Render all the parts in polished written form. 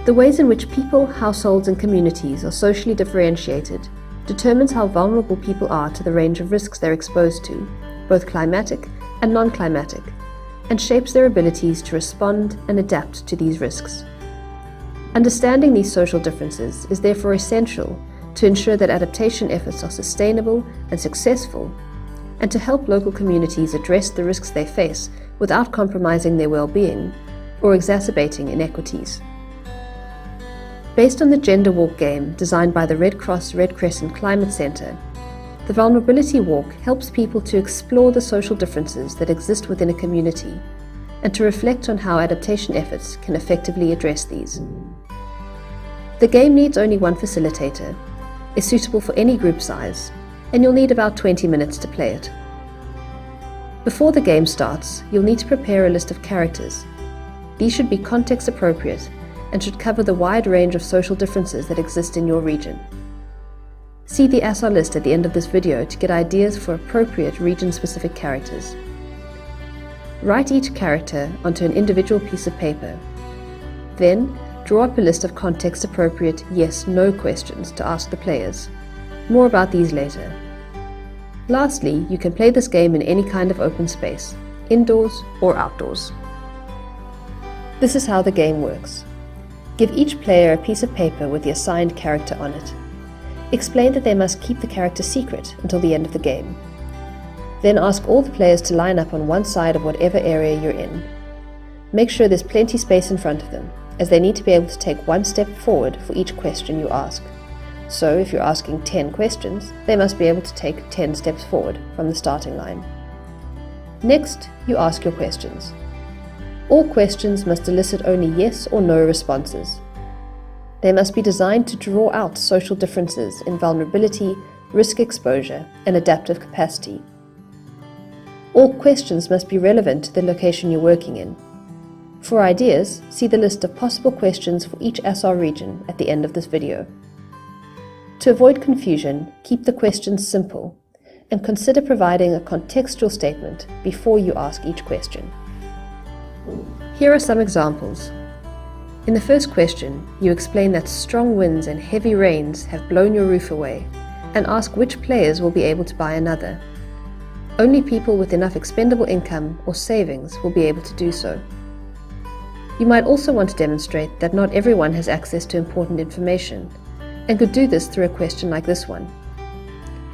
The ways in which people, households, and communities are socially differentiated determines how vulnerable people are to the range of risks they're exposed to, both climatic and non-climatic, and shapes their abilities to respond and adapt to these risks. Understanding these social differences is therefore essential to ensure that adaptation efforts are sustainable and successful, and to help local communities address the risks they face without compromising their well-being or exacerbating inequities. Based on the Gender Walk game designed by the Red Cross Red Crescent Climate Centre, the Vulnerability Walk helps people to explore the social differences that exist within a community and to reflect on how adaptation efforts can effectively address these. The game needs only one facilitator, is suitable for any group size, and you'll need about 20 minutes to play it. Before the game starts, you'll need to prepare a list of characters. These should be context appropriate and should cover the wide range of social differences that exist in your region. See the ASSAR list at the end of this video to get ideas for appropriate region-specific characters. Write each character onto an individual piece of paper. Then, draw up a list of context-appropriate yes/no questions to ask the players. More about these later. Lastly, you can play this game in any kind of open space, indoors or outdoors. This is how the game works. Give each player a piece of paper with the assigned character on it. Explain that they must keep the character secret until the end of the game. Then ask all the players to line up on one side of whatever area you're in. Make sure there's plenty space in front of them, as they need to be able to take one step forward for each question you ask. So if you're asking 10 questions, they must be able to take 10 steps forward from the starting line. Next, you ask your questions. All questions must elicit only yes or no responses. They must be designed to draw out social differences in vulnerability, risk exposure, and adaptive capacity. All questions must be relevant to the location you're working in. For ideas, see the list of possible questions for each ASSAR region at the end of this video. To avoid confusion, keep the questions simple, and consider providing a contextual statement before you ask each question. Here are some examples. In the first question, you explain that strong winds and heavy rains have blown your roof away, and ask which players will be able to buy another. Only people with enough expendable income or savings will be able to do so. You might also want to demonstrate that not everyone has access to important information, and could do this through a question like this one.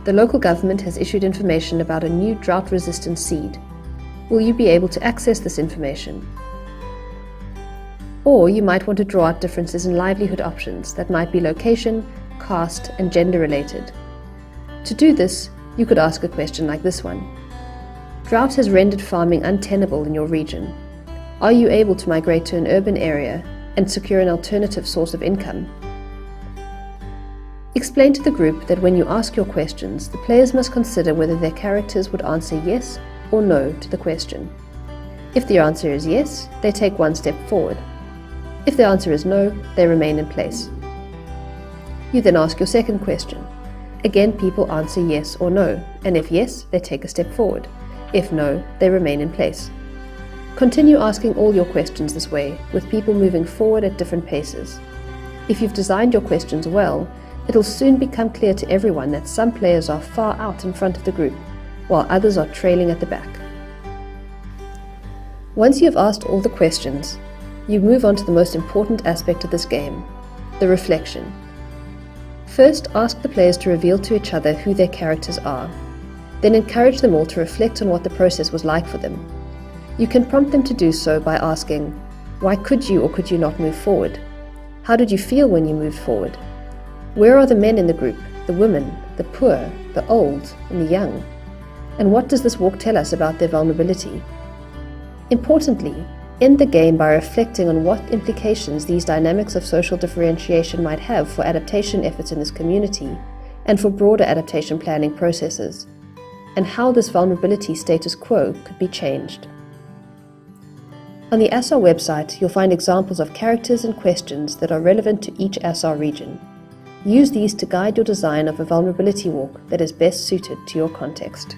The local government has issued information about a new drought-resistant seed. Will you be able to access this information? Or you might want to draw out differences in livelihood options that might be location, caste, and gender related. To do this, you could ask a question like this one. Drought has rendered farming untenable in your region. Are you able to migrate to an urban area and secure an alternative source of income? Explain to the group that when you ask your questions, the players must consider whether their characters would answer yes or no to the question. If the answer is yes, they take one step forward. If the answer is no, they remain in place. You then ask your second question. Again, people answer yes or no, and if yes, they take a step forward. If no, they remain in place. Continue asking all your questions this way, with people moving forward at different paces. If you've designed your questions well, it'll soon become clear to everyone that some players are far out in front of the group, while others are trailing at the back. Once you have asked all the questions, you move on to the most important aspect of this game, the reflection. First, ask the players to reveal to each other who their characters are. Then encourage them all to reflect on what the process was like for them. You can prompt them to do so by asking, why could you or could you not move forward? How did you feel when you moved forward? Where are the men in the group, the women, the poor, the old, and the young? And what does this walk tell us about their vulnerability? Importantly, end the game by reflecting on what implications these dynamics of social differentiation might have for adaptation efforts in this community and for broader adaptation planning processes, and how this vulnerability status quo could be changed. On the ASSAR website, you'll find examples of characters and questions that are relevant to each ASSAR region. Use these to guide your design of a vulnerability walk that is best suited to your context.